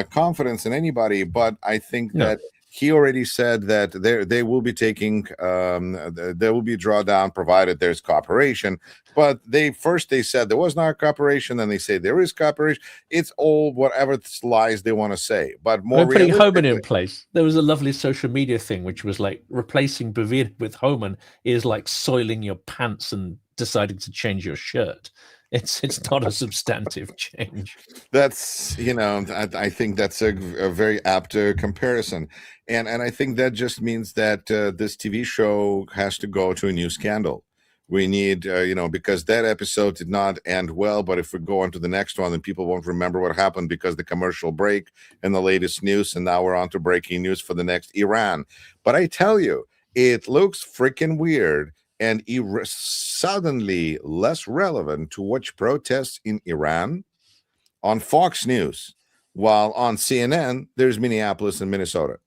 confidence in anybody, but I think that he already said that they will be taking there will be a drawdown provided there's cooperation. But they said there was not cooperation, then they say there is cooperation. It's all whatever lies they want to say. But more putting Homan in place, there was a lovely social media thing which was like replacing Bavir with Homan is like soiling your pants and deciding to change your shirt. It's not a substantive change. That's, I think that's a very apt comparison. And I think that just means that this TV show has to go to a new scandal. We need, because that episode did not end well, but if we go on to the next one, then people won't remember what happened because the commercial break and the latest news, and now we're on to breaking news for the next Iran. But I tell you, it looks freaking weird and suddenly less relevant to watch protests in Iran on Fox News, while on CNN, there's Minneapolis and Minnesota.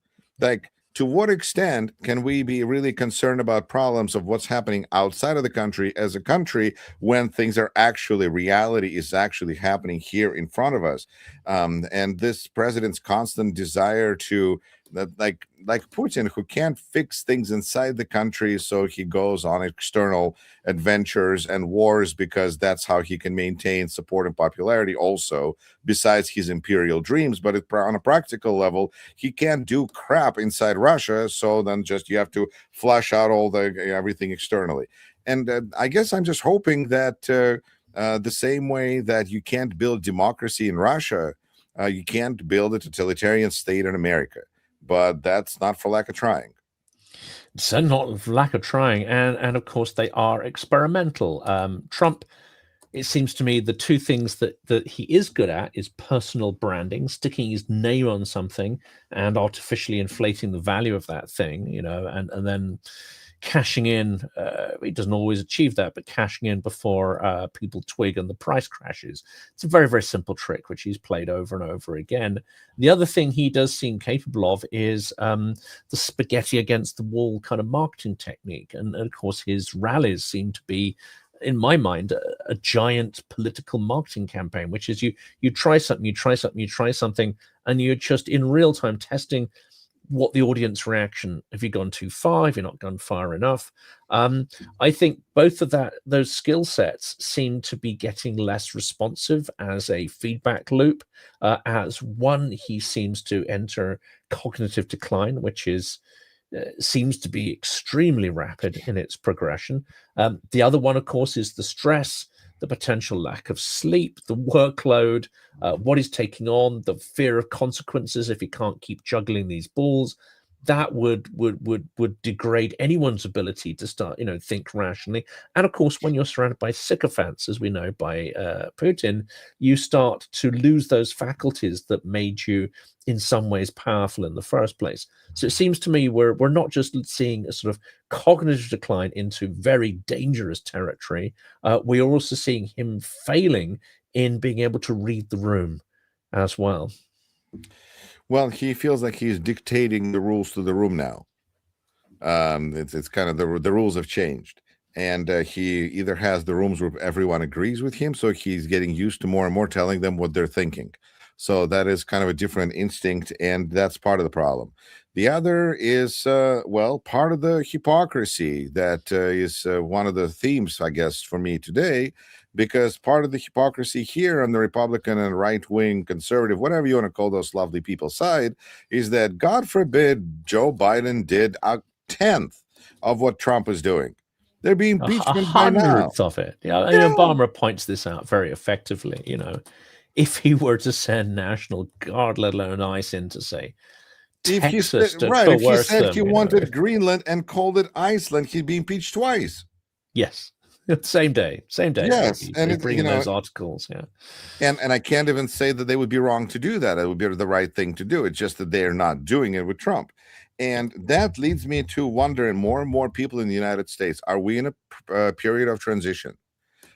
Like, to what extent can we be really concerned about problems of what's happening outside of the country as a country when things are actually, reality is actually happening here in front of us? And this president's constant desire to, like Putin, who can't fix things inside the country, so he goes on external adventures and wars because that's how he can maintain support and popularity also, besides his imperial dreams. But on a practical level, he can't do crap inside Russia, so then just you have to flush out all the everything externally. And I guess I'm just hoping that the same way that you can't build democracy in Russia, you can't build a totalitarian state in America. But that's not for lack of trying. So not for lack of trying, and of course they are experimental. Trump, it seems to me, the two things that he is good at is personal branding, sticking his name on something and artificially inflating the value of that thing, and then cashing in. He doesn't always achieve that, but cashing in before people twig and the price crashes. It's a very, very simple trick, which he's played over and over again. The other thing he does seem capable of is the spaghetti against the wall kind of marketing technique. And of course, his rallies seem to be, in my mind, a giant political marketing campaign, which is you try something, you try something, you try something, and you're just in real time testing what the audience reaction. Have you gone too far? Have you not gone far enough? I think both of those skill sets seem to be getting less responsive as a feedback loop. As one, he seems to enter cognitive decline, which is seems to be extremely rapid in its progression. The other one, of course, is the stress, the potential lack of sleep, the workload, what he's taking on, the fear of consequences if he can't keep juggling these balls. That would degrade anyone's ability to start, think rationally. And of course, when you're surrounded by sycophants, as we know by Putin, you start to lose those faculties that made you in some ways powerful in the first place. So it seems to me we're not just seeing a sort of cognitive decline into very dangerous territory. We are also seeing him failing in being able to read the room as well. Well, he feels like he's dictating the rules to the room now. It's kind of the rules have changed, and he either has the rooms where everyone agrees with him, so he's getting used to more and more telling them what they're thinking. So that is kind of a different instinct, and that's part of the problem. The other is, part of the hypocrisy that is one of the themes, I guess, for me today, because part of the hypocrisy here on the Republican and right-wing conservative, whatever you want to call those lovely people side, is that, God forbid, Joe Biden did a 10th of what Trump is doing. They're being impeachment by now. Hundredth of it. Obama points this out very effectively. If he were to send National Guard, let alone ICE, in to say, If he Texas said, to right, if he coerce said them, he you know. wanted Greenland and called it Iceland, he'd be impeached twice. Yes, same day. Yes, and He's it, bringing those articles. Yeah, and I can't even say that they would be wrong to do that. It would be the right thing to do. It's just that they are not doing it with Trump. And that leads me to wonder, and more people in the United States, are we in a period of transition?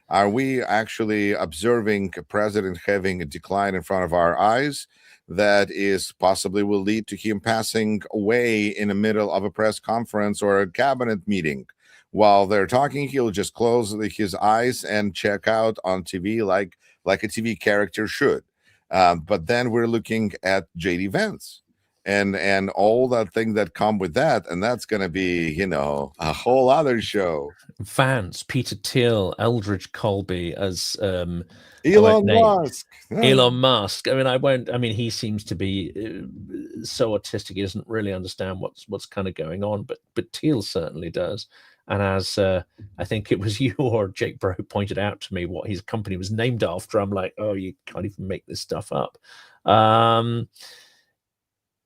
Are we actually observing a president having a decline in front of our eyes that is possibly will lead to him passing away in the middle of a press conference or a cabinet meeting? While they're talking, he'll just close his eyes and check out on TV like a TV character should. But then we're looking at JD Vance and all that thing that come with that, and that's going to be, you know, a whole other show. Vance, Peter Thiel, Eldridge Colby as Elon Musk. Elon Musk. I mean, he seems to be so autistic. He doesn't really understand what's kind of going on, but Thiel certainly does. And as I think it was you or Jake Bro who pointed out to me what his company was named after, I'm like, oh, you can't even make this stuff up.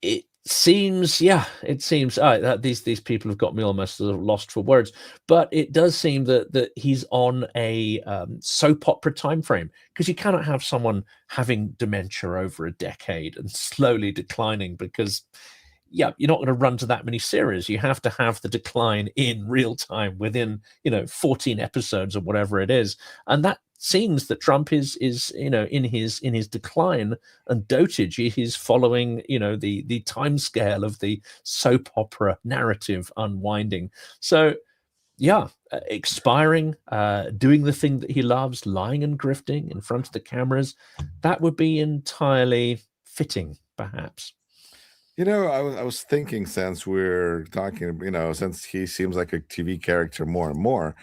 It seems that these people have got me almost sort of lost for words, but it does seem that he's on a soap opera time frame, because you cannot have someone having dementia over a decade and slowly declining, because you're not going to run to that many series. You have to have the decline in real time within 14 episodes or whatever it is, and that seems that Trump is in his decline and dotage. He's following the time scale of the soap opera narrative unwinding. So expiring, doing the thing that he loves, lying and grifting in front of the cameras, that would be entirely fitting, perhaps. I was thinking, since we're talking, since he seems like a TV character more and more,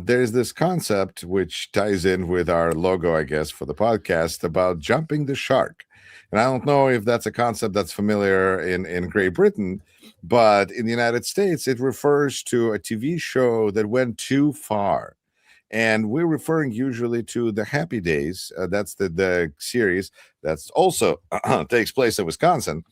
there's this concept which ties in with our logo, I guess, for the podcast, about jumping the shark. And I don't know if that's a concept that's familiar in Great Britain, but in the United States, it refers to a TV show that went too far. And we're referring usually to the Happy Days. That's the series that's also takes place in Wisconsin.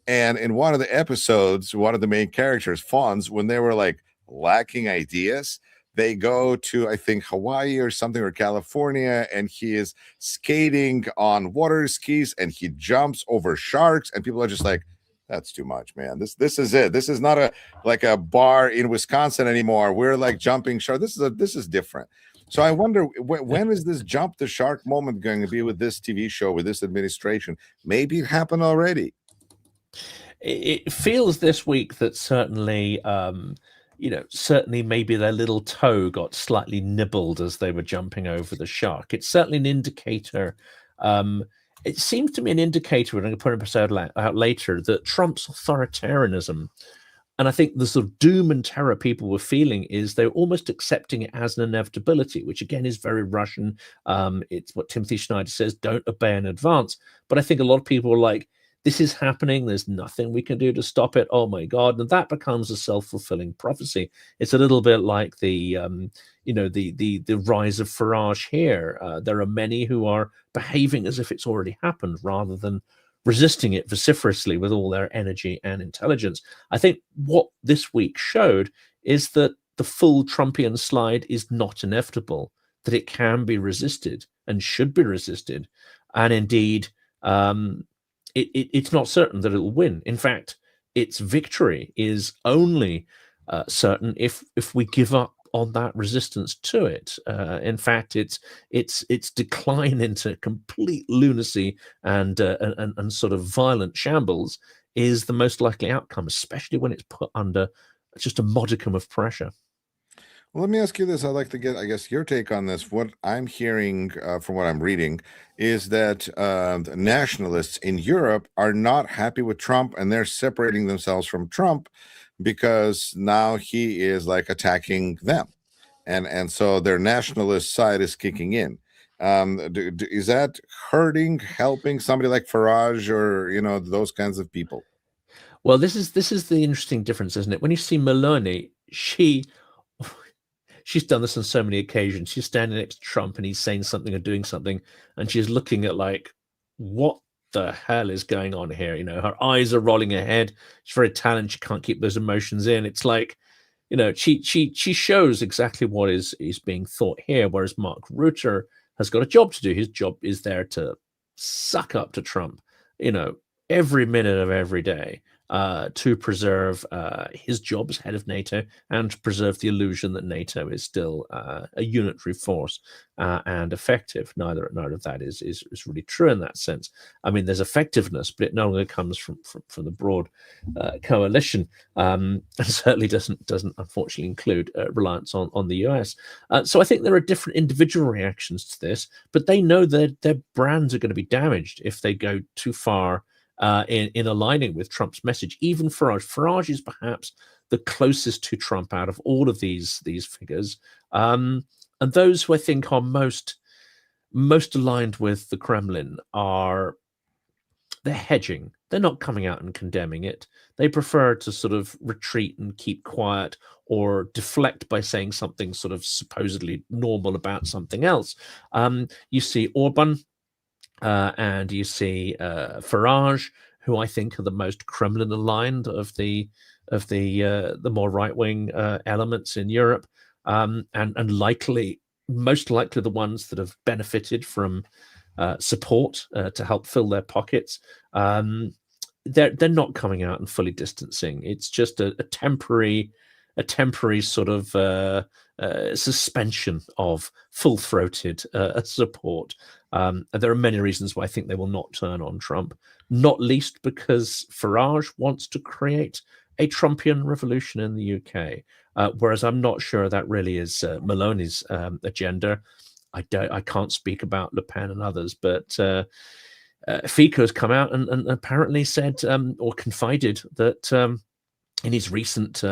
And in one of the episodes, one of the main characters, Fonz, when they were like lacking ideas, they go to, I think, Hawaii or something, or California, and he is skating on water skis and he jumps over sharks, and people are just like, that's too much, man. This is it. This is not like a bar in Wisconsin anymore. We're like jumping shark. This is different. So I wonder, when is this jump the shark moment going to be with this TV show, with this administration? Maybe it happened already. It feels this week that certainly, certainly maybe their little toe got slightly nibbled as they were jumping over the shark. It's certainly an indicator. It seems to me an indicator, and I'm going to put an episode out later, that Trump's authoritarianism, and I think the sort of doom and terror people were feeling, is they're almost accepting it as an inevitability, which again is very Russian. It's what Timothy Schneider says, don't obey in advance. But I think a lot of people are like, this is happening. There's nothing we can do to stop it. Oh my God. And that becomes a self-fulfilling prophecy. It's a little bit like the rise of Farage here. There are many who are behaving as if it's already happened, rather than resisting it vociferously with all their energy and intelligence. I think what this week showed is that the full Trumpian slide is not inevitable, that it can be resisted and should be resisted. And indeed, it's not certain that it will win. In fact, its victory is only certain if we give up on that resistance to it. In fact, its decline into complete lunacy and sort of violent shambles is the most likely outcome, especially when it's put under just a modicum of pressure. Well, let me ask you this. I'd like to get, I guess, your take on this. What I'm hearing from what I'm reading is that the nationalists in Europe are not happy with Trump, and they're separating themselves from Trump because now he is like attacking them. And so their nationalist side is kicking in. Is that helping somebody like Farage, or those kinds of people? Well, this is the interesting difference, isn't it? When you see Meloni, she's done this on so many occasions. She's standing next to Trump and he's saying something or doing something, and she's looking at like, what the hell is going on here? You know, her eyes are rolling her head. She's very talented. She can't keep those emotions in. It's like, you know, she shows exactly what is being thought here, whereas Mark Rutte has got a job to do. His job is there to suck up to Trump, you know, every minute of every day, to preserve his job as head of NATO and to preserve the illusion that NATO is still a unitary force and effective. Neither of that is really true in that sense. I mean, there's effectiveness, but it no longer comes from the broad coalition, and certainly doesn't unfortunately include reliance on the US. So I think there are different individual reactions to this, but they know that their brands are going to be damaged if they go too far in aligning with Trump's message. Even Farage is perhaps the closest to Trump out of all of these figures, and those who I think are most aligned with the Kremlin they're hedging. They're not coming out and condemning it. They prefer to sort of retreat and keep quiet or deflect by saying something sort of supposedly normal about something else. You see Orban, and you see Farage, who I think are the most Kremlin aligned of the more right wing elements in Europe, and most likely the ones that have benefited from support to help fill their pockets. They're not coming out and fully distancing. It's just a temporary sort of suspension of full-throated support. There are many reasons why I think they will not turn on Trump, not least because Farage wants to create a Trumpian revolution in the UK, whereas I'm not sure that really is Maloney's agenda. I can't speak about Le Pen and others, but Fico has come out and apparently said or confided that in his recent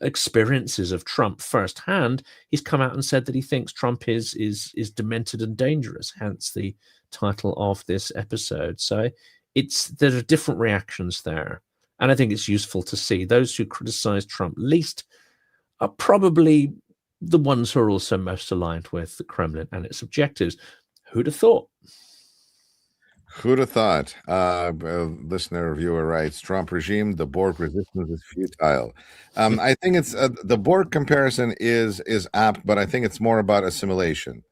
experiences of Trump firsthand, he's come out and said that he thinks Trump is demented and dangerous, hence the title of this episode. So there are different reactions there. And I think it's useful to see those who criticize Trump least are probably the ones who are also most aligned with the Kremlin and its objectives. Who'd have thought? Who'd have thought? Listener viewer writes, Trump regime, the Borg resistance is futile. I think it's the Borg comparison is apt, but I think it's more about assimilation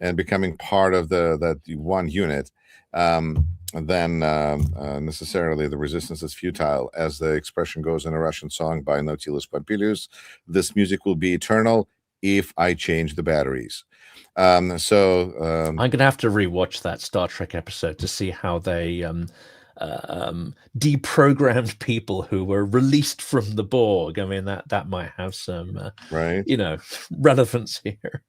and becoming part of that one unit than necessarily the resistance is futile. As the expression goes in a Russian song by Nautilus Pompilius, this music will be eternal if I change the batteries. I'm going to have to rewatch that Star Trek episode to see how they deprogrammed people who were released from the Borg. I mean, that might have some, right, relevance here.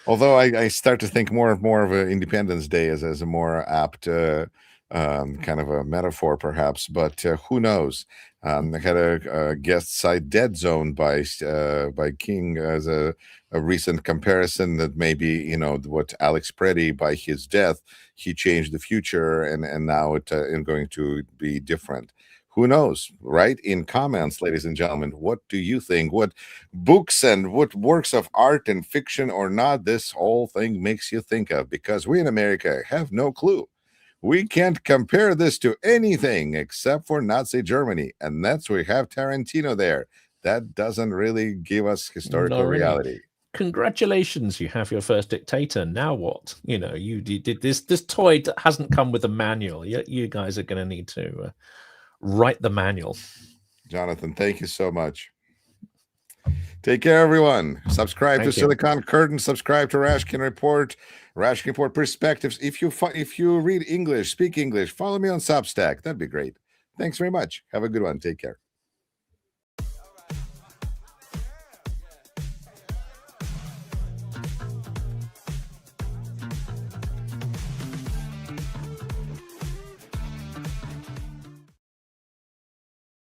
Although I start to think more of a Independence Day as a more apt kind of a metaphor, perhaps, but who knows? I had a guest site Dead Zone by King as a recent comparison that maybe, what Alex Preddy, by his death, he changed the future and now it's going to be different. Who knows, right? In comments, ladies and gentlemen, what do you think? What books and what works of art and fiction or not this whole thing makes you think of? Because we in America have no clue. We can't compare this to anything except for Nazi Germany. And that's we have Tarantino there. That doesn't really give us historical reality. Congratulations, you have your first dictator. Now what? You did this toy hasn't come with a manual. You guys are going to need to write the manual. Jonathan, thank you so much. Take care, everyone. Subscribe to Silicon Curtain. Subscribe to Rashkin Report. Rashkin Report Perspectives. If you read English, speak English, follow me on Substack. That'd be great. Thanks very much. Have a good one. Take care.